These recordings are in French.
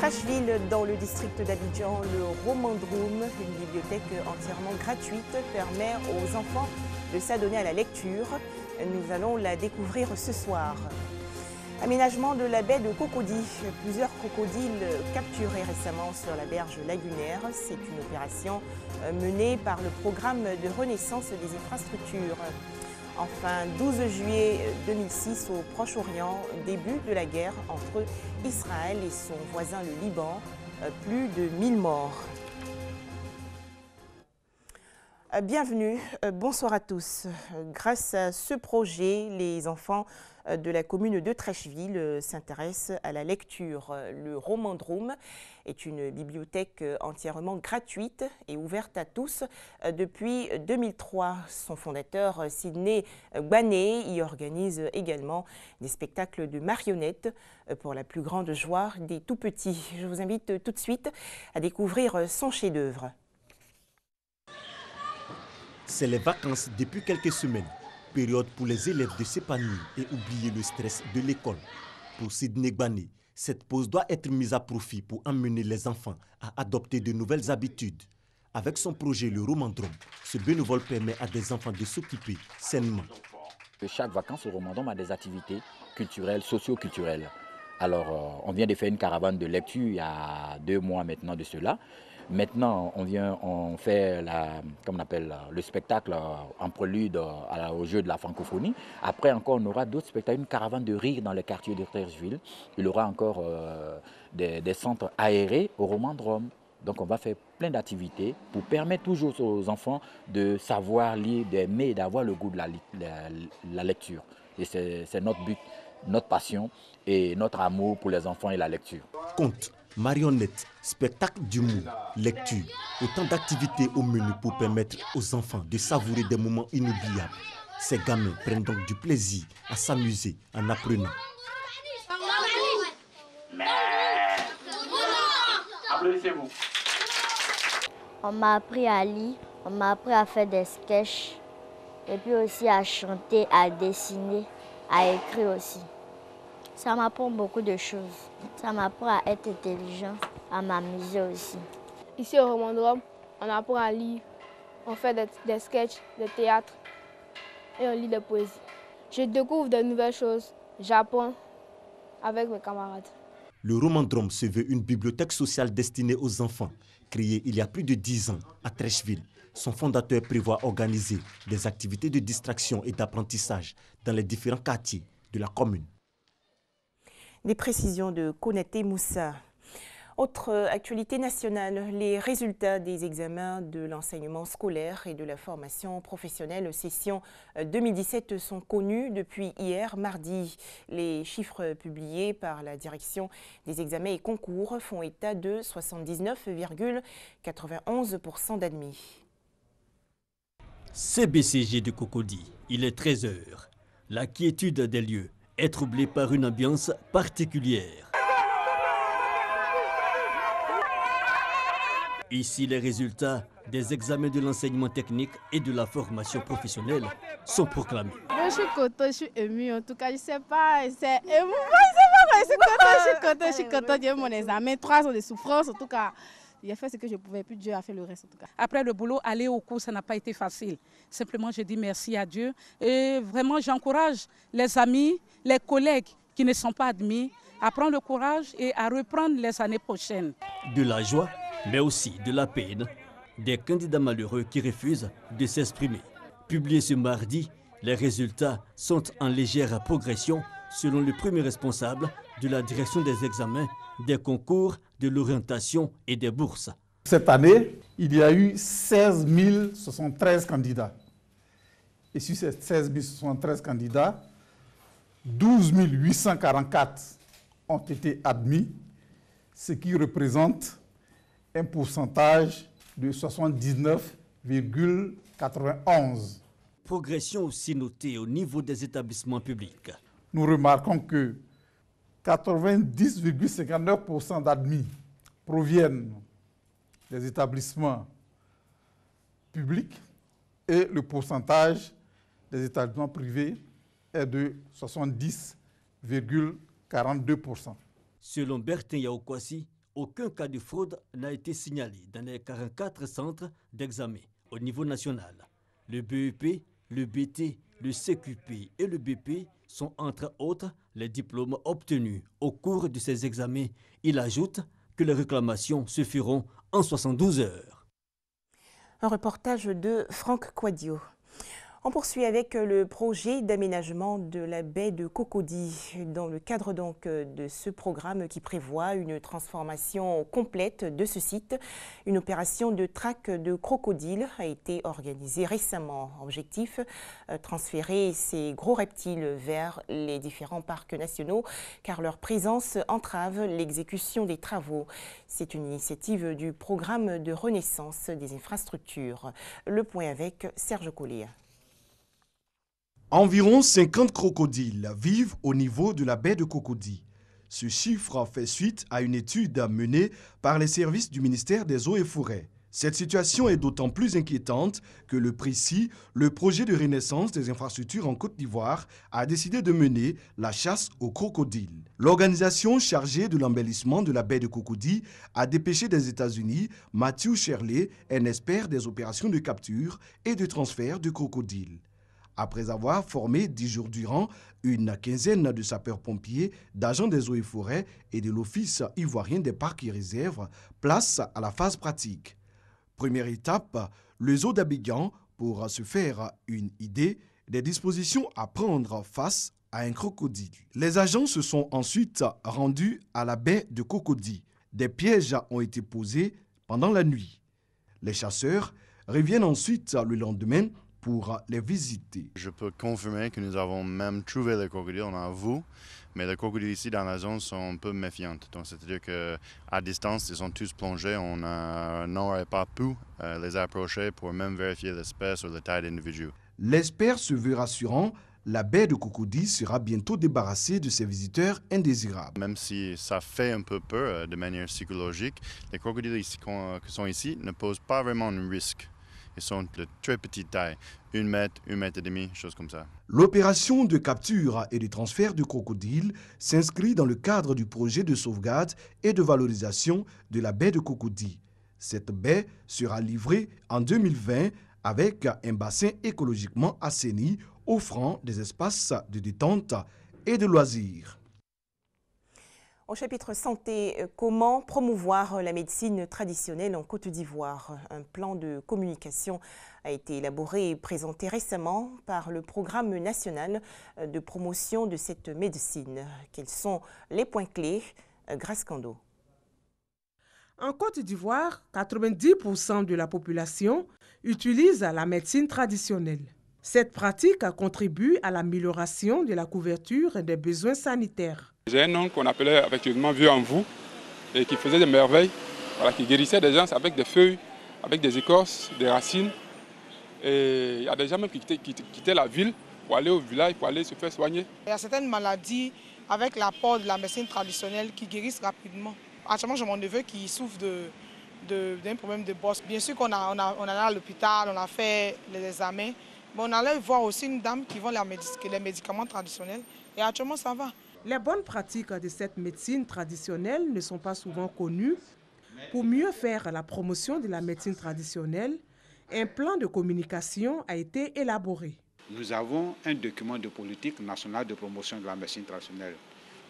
Trashville, dans le district d'Abidjan, le Romandroum, une bibliothèque entièrement gratuite, permet aux enfants de s'adonner à la lecture. Nous allons la découvrir ce soir. Aménagement de la baie de Cocody. Plusieurs crocodiles capturés récemment sur la berge lagunaire. C'est une opération menée par le programme de renaissance des infrastructures. Enfin, 12 juillet 2006 au Proche-Orient, début de la guerre entre Israël et son voisin le Liban, plus de 1000 morts. Bienvenue, bonsoir à tous. Grâce à ce projet, les enfants de la commune de Trashville s'intéressent à la lecture. Le Romandroum est une bibliothèque entièrement gratuite et ouverte à tous depuis 2003. Son fondateur, Sidney Gbané, y organise également des spectacles de marionnettes pour la plus grande joie des tout-petits. Je vous invite tout de suite à découvrir son chef-d'œuvre. C'est les vacances depuis quelques semaines, période pour les élèves de s'épanouir et oublier le stress de l'école. Pour Sidney Gbané, cette pause doit être mise à profit pour emmener les enfants à adopter de nouvelles habitudes. Avec son projet Le Romandroum, ce bénévole permet à des enfants de s'occuper sainement. Chaque vacances au Romandroum a des activités culturelles, socio-culturelles. Alors, on vient de faire une caravane de lecture il y a 2 mois maintenant de cela. Maintenant, on fait le spectacle en prélude au jeu de la francophonie. Après encore, on aura d'autres spectacles, une caravane de rire dans le quartier de Trashville. Il y aura encore des centres aérés au Romandroum. Donc on va faire plein d'activités pour permettre toujours aux enfants de savoir lire, d'aimer et d'avoir le goût de la lecture. Et c'est notre but, notre passion et notre amour pour les enfants et la lecture. Contes, marionnettes, spectacles d'humour, lecture, autant d'activités au menu pour permettre aux enfants de savourer des moments inoubliables. Ces gamins prennent donc du plaisir à s'amuser en apprenant. Applaudissez-vous. On m'a appris à lire, on m'a appris à faire des sketchs, et puis aussi à chanter, à dessiner, à écrire aussi. Ça m'apprend beaucoup de choses. Ça m'apprend à être intelligent, à m'amuser aussi. Ici au Romandroum, on apprend à lire, on fait des sketchs, des théâtres et on lit des poésies. Je découvre de nouvelles choses, j'apprends avec mes camarades. Le Romandroum se veut une bibliothèque sociale destinée aux enfants. Créée il y a plus de 10 ans à Trashville, son fondateur prévoit organiser des activités de distraction et d'apprentissage dans les différents quartiers de la commune. Des précisions de Konaté Moussa. Autre actualité nationale, les résultats des examens de l'enseignement scolaire et de la formation professionnelle session 2017 sont connus depuis hier, mardi. Les chiffres publiés par la direction des examens et concours font état de 79,91% d'admis. CBCG de Cocody, il est 13 h. La quiétude des lieux est troublée par une ambiance particulière. Ici, les résultats des examens de l'enseignement technique et de la formation professionnelle sont proclamés. Moi, je suis contente, je suis émue. En tout cas, je ne sais pas, c'est émouvant. Je suis contente. J'ai eu mon examen, 3 ans de souffrance. En tout cas, j'ai fait ce que je pouvais, puis Dieu a fait le reste. En tout cas. Après le boulot, aller au cours, ça n'a pas été facile. Simplement, je dis merci à Dieu. Et vraiment, j'encourage les amis, les collègues qui ne sont pas admis à prendre le courage et à reprendre les années prochaines. De la joie, mais aussi de la peine, des candidats malheureux qui refusent de s'exprimer. Publiés ce mardi, les résultats sont en légère progression selon le premier responsable de la direction des examens, des concours, de l'orientation et des bourses. Cette année, il y a eu 16 073 candidats. Et sur ces 16 073 candidats, 12 844 ont été admis, ce qui représente un pourcentage de 79,91. Progression aussi notée au niveau des établissements publics. Nous remarquons que 90,59% d'admis proviennent des établissements publics et le pourcentage des établissements privés est de 70,42%. Selon Bertin Yaokwasi, Aucun cas de fraude n'a été signalé dans les 44 centres d'examen au niveau national. Le BEP, le BT, le CQP et le BP sont entre autres les diplômes obtenus au cours de ces examens. Il ajoute que les réclamations se feront en 72 heures. Un reportage de Franck Quadio. On poursuit avec le projet d'aménagement de la baie de Cocody. Dans le cadre donc de ce programme qui prévoit une transformation complète de ce site, une opération de traque de crocodiles a été organisée récemment. Objectif, transférer ces gros reptiles vers les différents parcs nationaux car leur présence entrave l'exécution des travaux. C'est une initiative du programme de renaissance des infrastructures. Le point avec Serge Collet. Environ 50 crocodiles vivent au niveau de la baie de Cocody. Ce chiffre fait suite à une étude menée par les services du ministère des Eaux et Forêts. Cette situation est d'autant plus inquiétante que le précis, le projet de renaissance des infrastructures en Côte d'Ivoire, a décidé de mener la chasse aux crocodiles. L'organisation chargée de l'embellissement de la baie de Cocody a dépêché des États-Unis Matthew Shirley, un expert des opérations de capture et de transfert de crocodiles. Après avoir formé 10 jours durant une quinzaine de sapeurs-pompiers, d'agents des eaux et forêts et de l'Office ivoirien des parcs et réserves, place à la phase pratique. Première étape, le zoo d'Abidjan pour se faire une idée des dispositions à prendre face à un crocodile. Les agents se sont ensuite rendus à la baie de Cocody. Des pièges ont été posés pendant la nuit. Les chasseurs reviennent ensuite le lendemain pour les visiter. Je peux confirmer que nous avons même trouvé les crocodiles, on a vu, mais les crocodiles ici dans la zone sont un peu méfiants. Donc c'est-à-dire qu'à distance, ils sont tous plongés, on n'aurait pas pu les approcher pour même vérifier l'espèce ou la taille d'individu. L'expert se veut rassurant, la baie de Cocody sera bientôt débarrassée de ses visiteurs indésirables. Même si ça fait un peu peur de manière psychologique, les crocodiles ici, qui sont ici ne posent pas vraiment un risque. Ils sont de très petite taille, 1 mètre, 1 mètre et demi, choses comme ça. L'opération de capture et de transfert de crocodiles s'inscrit dans le cadre du projet de sauvegarde et de valorisation de la baie de Cocody. Cette baie sera livrée en 2020 avec un bassin écologiquement assaini offrant des espaces de détente et de loisirs. Au chapitre santé, comment promouvoir la médecine traditionnelle en Côte d'Ivoire? Un plan de communication a été élaboré et présenté récemment par le programme national de promotion de cette médecine. Quels sont les points clés? Grace Kando. En Côte d'Ivoire, 90% de la population utilise la médecine traditionnelle. Cette pratique contribue à l'amélioration de la couverture des besoins sanitaires. J'ai un oncle qu'on appelait affectueusement Vieux en vous et qui faisait des merveilles, qui guérissait des gens avec des feuilles, avec des écorces, des racines. Et il y a des gens même qui quittaient la ville pour aller au village, pour aller se faire soigner. Il y a certaines maladies avec l'apport de la médecine traditionnelle qui guérissent rapidement. Actuellement, j'ai mon neveu qui souffre d'un problème de bosse. Bien sûr qu'on a allé à l'hôpital, on a fait les examens, mais on allait voir aussi une dame qui vend les médicaments traditionnels et actuellement ça va. Les bonnes pratiques de cette médecine traditionnelle ne sont pas souvent connues. Pour mieux faire la promotion de la médecine traditionnelle, un plan de communication a été élaboré. Nous avons un document de politique nationale de promotion de la médecine traditionnelle.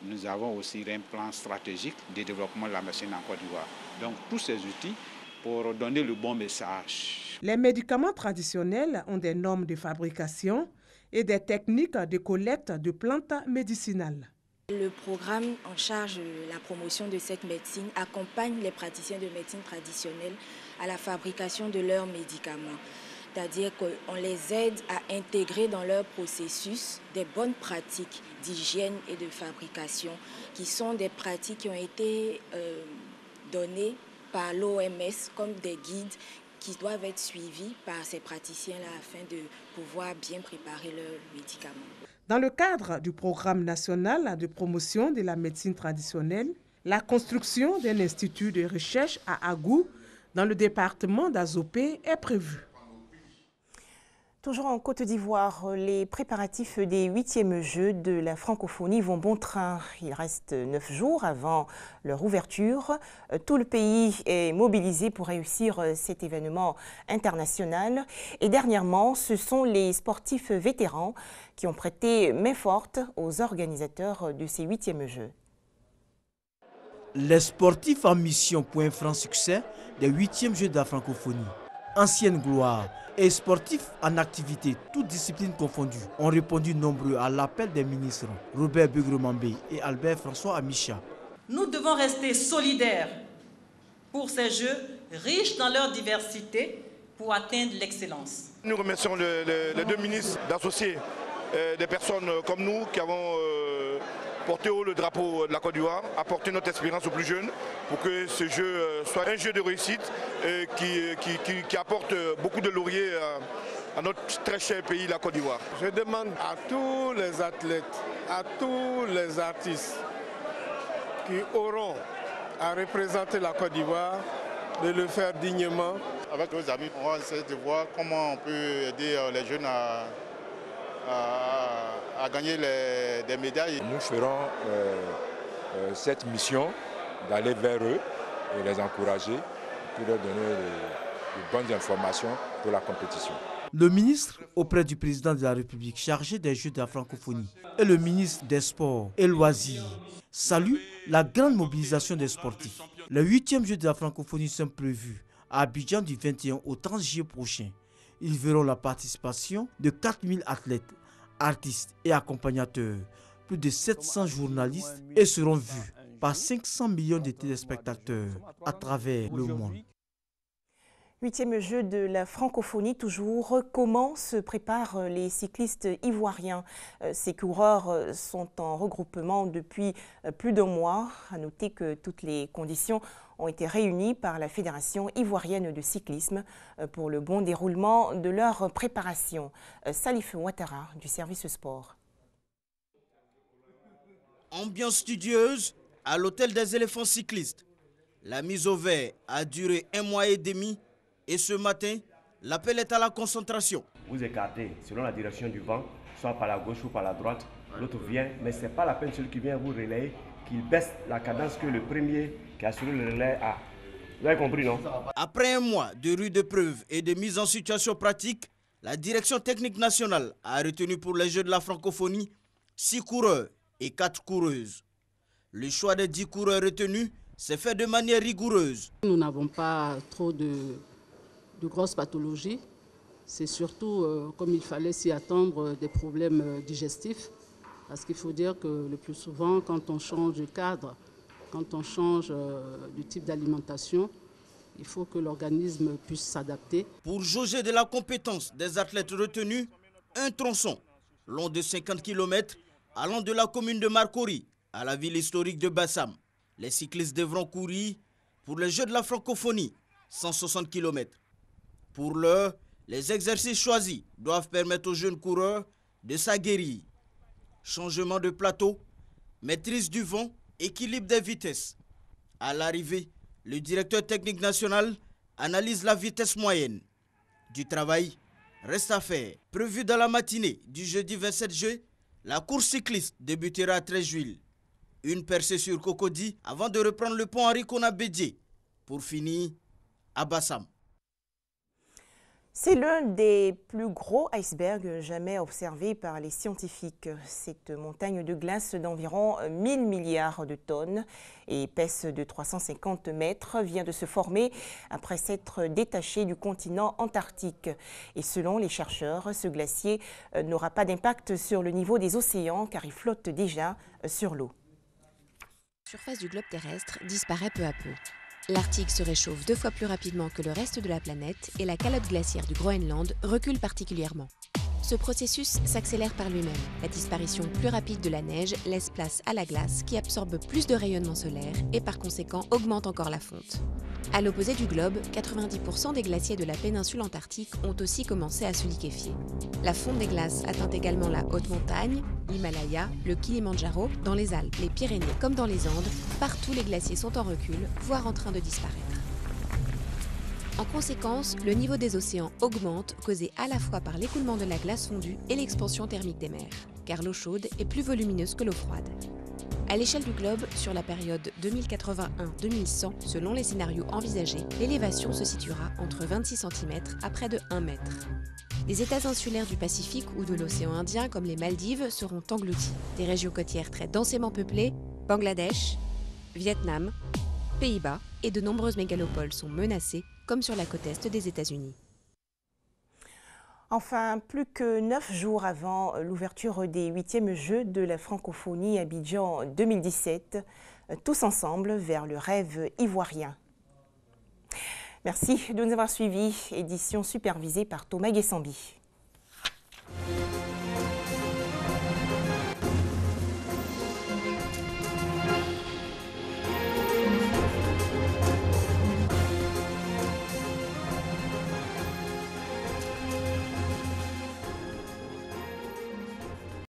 Nous avons aussi un plan stratégique de développement de la médecine en Côte d'Ivoire. Donc tous ces outils pour donner le bon message. Les médicaments traditionnels ont des normes de fabrication et des techniques de collecte de plantes médicinales. Le programme en charge de la promotion de cette médecine accompagne les praticiens de médecine traditionnelle à la fabrication de leurs médicaments. C'est-à-dire qu'on les aide à intégrer dans leur processus des bonnes pratiques d'hygiène et de fabrication, qui sont des pratiques qui ont été données par l'OMS comme des guides qui doivent être suivis par ces praticiens-là afin de pouvoir bien préparer leurs médicaments. Dans le cadre du programme national de promotion de la médecine traditionnelle, la construction d'un institut de recherche à Agou, dans le département d'Azopé, est prévue. Toujours en Côte d'Ivoire, les préparatifs des 8e Jeux de la francophonie vont bon train. Il reste 9 jours avant leur ouverture. Tout le pays est mobilisé pour réussir cet événement international. Et dernièrement, ce sont les sportifs vétérans qui ont prêté main forte aux organisateurs de ces 8e Jeux. Les sportifs en mission pour un franc succès des 8e Jeux de la francophonie, ancienne gloire et sportifs en activité, toutes disciplines confondues, ont répondu nombreux à l'appel des ministres Robert Begremambé et Albert François Amicha. Nous devons rester solidaires pour ces Jeux riches dans leur diversité pour atteindre l'excellence. Nous remercions les deux ministres d'associer des personnes comme nous qui avons porté haut le drapeau de la Côte d'Ivoire, apporter notre expérience aux plus jeunes pour que ce jeu soit un jeu de réussite qui apporte beaucoup de lauriers à notre très cher pays, la Côte d'Ivoire. Je demande à tous les athlètes, à tous les artistes qui auront à représenter la Côte d'Ivoire de le faire dignement. Avec nos amis, on va essayer de voir comment on peut aider les jeunes à gagner des médailles. Nous ferons cette mission d'aller vers eux et les encourager pour leur donner de bonnes informations pour la compétition. Le ministre auprès du président de la République chargé des Jeux de la francophonie et le ministre des Sports et Loisirs saluent la grande mobilisation des sportifs. Les 8e Jeux de la francophonie sont prévus à Abidjan du 21 au 30 juillet prochain. Ils verront la participation de 4000 athlètes, artistes et accompagnateurs, plus de 700 journalistes et seront vus par 500 millions de téléspectateurs à travers le monde. 8e Jeux de la francophonie toujours. Comment se préparent les cyclistes ivoiriens? Ces coureurs sont en regroupement depuis plus d'un mois. À noter que toutes les conditions ont été réunies par la Fédération ivoirienne de cyclisme pour le bon déroulement de leur préparation. Salif Ouattara du service sport. Ambiance studieuse à l'hôtel des éléphants cyclistes. La mise au vert a duré 1 mois et demi. Et ce matin, l'appel est à la concentration. Vous écartez selon la direction du vent, soit par la gauche ou par la droite. L'autre vient, mais ce n'est pas la peine celui qui vient vous relayer qu'il baisse la cadence que le premier qui a assuré le relais a. Vous avez compris, non? Après 1 mois de rude épreuves et de mise en situation pratique, la direction technique nationale a retenu pour les Jeux de la francophonie 6 coureurs et 4 coureuses. Le choix des 10 coureurs retenus s'est fait de manière rigoureuse. Nous n'avons pas trop de grosses pathologies. C'est surtout, comme il fallait s'y attendre, des problèmes digestifs. Parce qu'il faut dire que le plus souvent, quand on change de cadre, quand on change de type d'alimentation, il faut que l'organisme puisse s'adapter. Pour jauger de la compétence des athlètes retenus, un tronçon long de 50 km allant de la commune de Marcory à la ville historique de Bassam. Les cyclistes devront courir pour les Jeux de la francophonie, 160 km. Pour l'heure, les exercices choisis doivent permettre aux jeunes coureurs de s'aguerrir. Changement de plateau, maîtrise du vent, équilibre des vitesses. À l'arrivée, le directeur technique national analyse la vitesse moyenne. Du travail reste à faire. Prévu dans la matinée du jeudi 27 juillet, la course cycliste débutera à 13 juillet. Une percée sur Cocody avant de reprendre le pont Henri Konan-Bédié pour finir à Bassam. C'est l'un des plus gros icebergs jamais observés par les scientifiques. Cette montagne de glace d'environ 1000 milliards de tonnes et épaisse de 350 mètres vient de se former après s'être détaché du continent antarctique. Et selon les chercheurs, ce glacier n'aura pas d'impact sur le niveau des océans car il flotte déjà sur l'eau. La surface du globe terrestre disparaît peu à peu. L'Arctique se réchauffe 2 fois plus rapidement que le reste de la planète et la calotte glaciaire du Groenland recule particulièrement. Ce processus s'accélère par lui-même. La disparition plus rapide de la neige laisse place à la glace qui absorbe plus de rayonnement solaire et par conséquent augmente encore la fonte. À l'opposé du globe, 90% des glaciers de la péninsule antarctique ont aussi commencé à se liquéfier. La fonte des glaces atteint également la haute montagne, l'Himalaya, le Kilimandjaro, dans les Alpes, les Pyrénées comme dans les Andes. Partout les glaciers sont en recul, voire en train de disparaître. En conséquence, le niveau des océans augmente, causé à la fois par l'écoulement de la glace fondue et l'expansion thermique des mers, car l'eau chaude est plus volumineuse que l'eau froide. À l'échelle du globe, sur la période 2081-2100, selon les scénarios envisagés, l'élévation se situera entre 26 cm à près de 1 mètre. Les États insulaires du Pacifique ou de l'océan Indien, comme les Maldives, seront engloutis. Des régions côtières très densément peuplées, Bangladesh, Vietnam, Pays-Bas et de nombreuses mégalopoles sont menacées, comme sur la côte est des États-Unis. Enfin, plus que 9 jours avant l'ouverture des 8e Jeux de la francophonie Abidjan 2017, tous ensemble vers le rêve ivoirien. Merci de nous avoir suivis, édition supervisée par Thomas Guessambi.